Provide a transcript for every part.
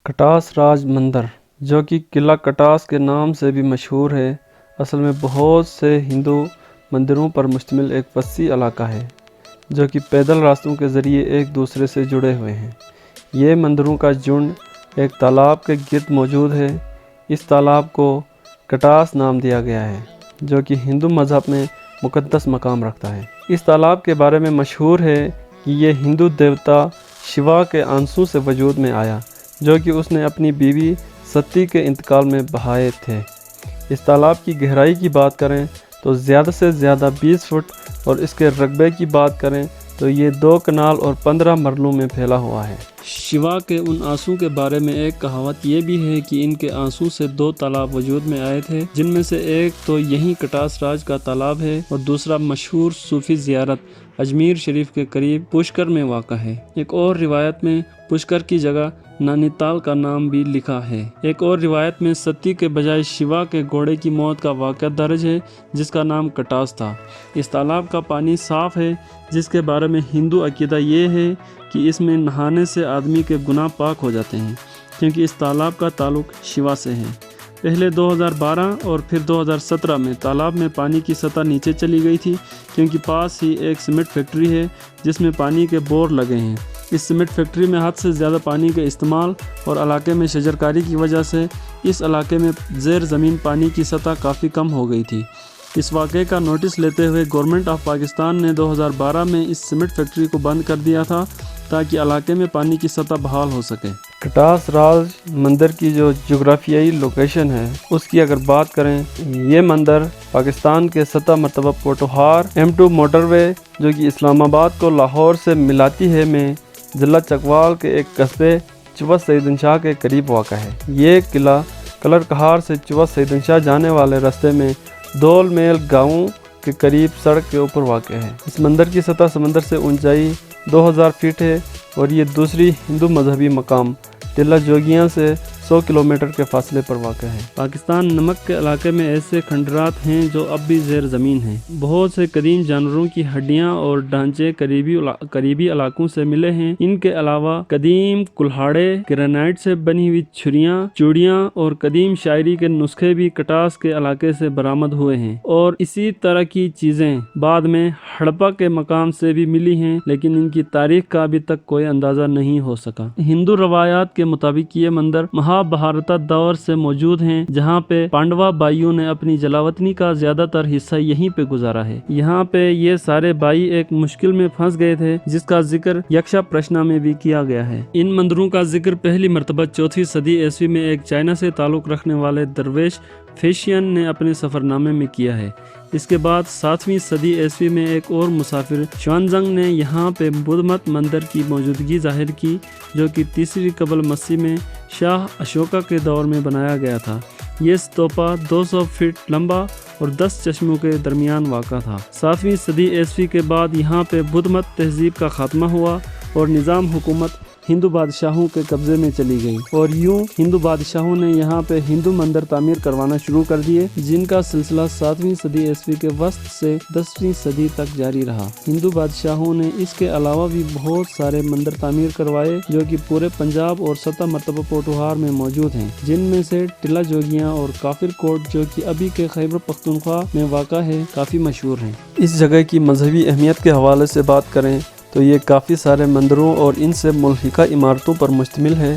کٹاس راج مندر جو کہ قلعہ کٹاس کے نام سے بھی مشہور ہے، اصل میں بہت سے ہندو مندروں پر مشتمل ایک وسیع علاقہ ہے جو کہ پیدل راستوں کے ذریعے ایک دوسرے سے جڑے ہوئے ہیں۔ یہ مندروں کا جھنڈ ایک تالاب کے گرد موجود ہے۔ اس تالاب کو کٹاس نام دیا گیا ہے جو کہ ہندو مذہب میں مقدس مقام رکھتا ہے۔ اس تالاب کے بارے میں مشہور ہے کہ یہ ہندو دیوتا شیوا کے آنسو سے وجود میں آیا جو کہ اس نے اپنی بیوی ستی کے انتقال میں بہائے تھے۔ اس تالاب کی گہرائی کی بات کریں تو زیادہ سے زیادہ 20 فٹ اور اس کے رقبے کی بات کریں تو یہ 2 کنال اور 15 مرلوں میں پھیلا ہوا ہے۔ شیوا کے ان آنسو کے بارے میں ایک کہاوت یہ بھی ہے کہ ان کے آنسو سے 2 تالاب وجود میں آئے تھے، جن میں سے ایک تو یہیں کٹاس راج کا تالاب ہے اور دوسرا مشہور صوفی زیارت اجمیر شریف کے قریب پشکر میں واقع ہے۔ ایک اور روایت میں پشکر کی جگہ نانی تال کا نام بھی لکھا ہے۔ ایک اور روایت میں ستی کے بجائے شیوا کے گھوڑے کی موت کا واقعہ درج ہے جس کا نام کٹاس تھا۔ اس تالاب کا پانی صاف ہے جس کے بارے میں ہندو عقیدہ یہ ہے کہ اس میں نہانے سے آدمی کے گناہ پاک ہو جاتے ہیں، کیونکہ اس تالاب کا تعلق شیوا سے ہے۔ پہلے 2012 اور پھر 2017 میں تالاب میں پانی کی سطح نیچے چلی گئی تھی کیونکہ پاس ہی ایک سیمنٹ فیکٹری ہے جس میں پانی کے بور لگے ہیں۔ اس سیمنٹ فیکٹری میں حد سے زیادہ پانی کے استعمال اور علاقے میں شجرکاری کی وجہ سے اس علاقے میں زیر زمین پانی کی سطح کافی کم ہو گئی تھی۔ اس واقعے کا نوٹس لیتے ہوئے گورنمنٹ آف پاکستان نے 2012 میں اس سیمنٹ فیکٹری کو بند کر دیا تھا تاکہ علاقے میں پانی کی سطح بحال ہو سکے۔ کٹاس راج مندر کی جو جغرافیائی لوکیشن ہے اس کی اگر بات کریں، یہ مندر پاکستان کے 7 مرتبہ پوٹوہار M2 موٹر وے جو کہ اسلام آباد کو لاہور سے ملاتی ہے میں ضلع چکوال کے ایک قصبے چوس سیدن شاہ کے قریب واقع ہے۔ یہ قلعہ کلر کہار سے چوس سیدن شاہ جانے والے راستے میں دول میل گاؤں کے قریب سڑک کے اوپر واقع ہے۔ اس مندر کی سطح سمندر سے اونچائی 2000 فٹ ہے اور یہ دوسری ہندو مذہبی مقام ٹلہ جوگیاں سے 100 کلومیٹر کے فاصلے پر واقع ہے۔ پاکستان نمک کے علاقے میں ایسے کھنڈرات ہیں جو اب بھی زیر زمین ہیں۔ بہت سے قدیم جانوروں کی ہڈیاں اور ڈھانچے قریبی علاقوں سے ملے ہیں۔ ان کے علاوہ قدیم کلہاڑے، گرینائٹ سے بنی ہوئی چھریاں، چوڑیاں اور قدیم شاعری کے نسخے بھی کٹاس کے علاقے سے برآمد ہوئے ہیں اور اسی طرح کی چیزیں بعد میں ہڑپا کے مقام سے بھی ملی ہیں، لیکن ان کی تاریخ کا ابھی تک کوئی اندازہ نہیں ہو سکا۔ ہندو روایات کے مطابق یہ مندر مہابھارتا دور سے موجود ہیں، جہاں پہ پانڈوا بھائیوں نے اپنی جلاوطنی کا زیادہ تر حصہ یہیں پہ گزارا ہے۔ یہاں پہ یہ سارے بھائی ایک مشکل میں پھنس گئے تھے جس کا ذکر یکشا پرشنا میں بھی کیا گیا ہے۔ ان مندروں کا ذکر پہلی مرتبہ 4ویں صدی عیسوی میں ایک چائنا سے تعلق رکھنے والے درویش فیشین نے اپنے سفر نامے میں کیا ہے۔ اس کے بعد 7ویں صدی عیسوی میں ایک اور مسافر شوانزنگ نے یہاں پہ بدھ مت مندر کی موجودگی ظاہر کی جو کہ 3 قبل مسیح میں شاہ اشوکا کے دور میں بنایا گیا تھا۔ یہ استوپا 200 فٹ لمبا اور 10 چشموں کے درمیان واقع تھا۔ 7ویں صدی عیسوی کے بعد یہاں پہ بدھ مت تہذیب کا خاتمہ ہوا اور نظام حکومت ہندو بادشاہوں کے قبضے میں چلی گئی اور یوں ہندو بادشاہوں نے یہاں پہ ہندو مندر تعمیر کروانا شروع کر دیے، جن کا سلسلہ 7ویں صدی عیسوی کے وسط سے 10ویں صدی تک جاری رہا۔ ہندو بادشاہوں نے اس کے علاوہ بھی بہت سارے مندر تعمیر کروائے جو کہ پورے پنجاب اور 7 مرتبہ پوٹوہار میں موجود ہیں، جن میں سے ٹلہ جوگیاں اور کافر کوٹ جو کہ ابھی کے خیبر پختونخوا میں واقع ہے کافی مشہور ہیں۔ اس جگہ کی مذہبی اہمیت کے حوالے سے بات کریں تو یہ کافی سارے مندروں اور ان سے ملحقہ عمارتوں پر مشتمل ہے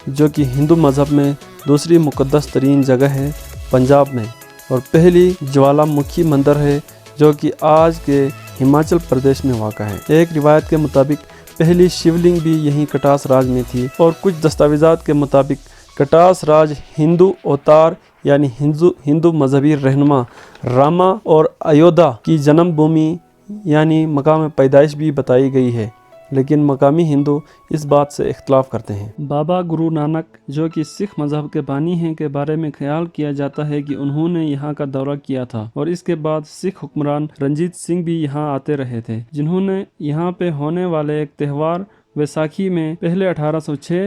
جو کہ ہندو مذہب میں دوسری مقدس ترین جگہ ہے پنجاب میں، اور پہلی جوالا مکھی مندر ہے جو کہ آج کے ہماچل پردیش میں واقع ہے۔ ایک روایت کے مطابق پہلی شیولنگ بھی یہیں کٹاس راج میں تھی اور کچھ دستاویزات کے مطابق کٹاس راج ہندو اوتار یعنی ہندو مذہبی رہنما راما اور ایودھا کی جنم بھومی یعنی مقام پیدائش بھی بتائی گئی ہے، لیکن مقامی ہندو اس بات سے اختلاف کرتے ہیں۔ بابا گرو نانک جو کہ سکھ مذہب کے بانی ہیں کے بارے میں خیال کیا جاتا ہے کہ انہوں نے یہاں کا دورہ کیا تھا اور اس کے بعد سکھ حکمران رنجیت سنگھ بھی یہاں آتے رہے تھے، جنہوں نے یہاں پہ ہونے والے ایک تہوار ویساکھی میں پہلے 1806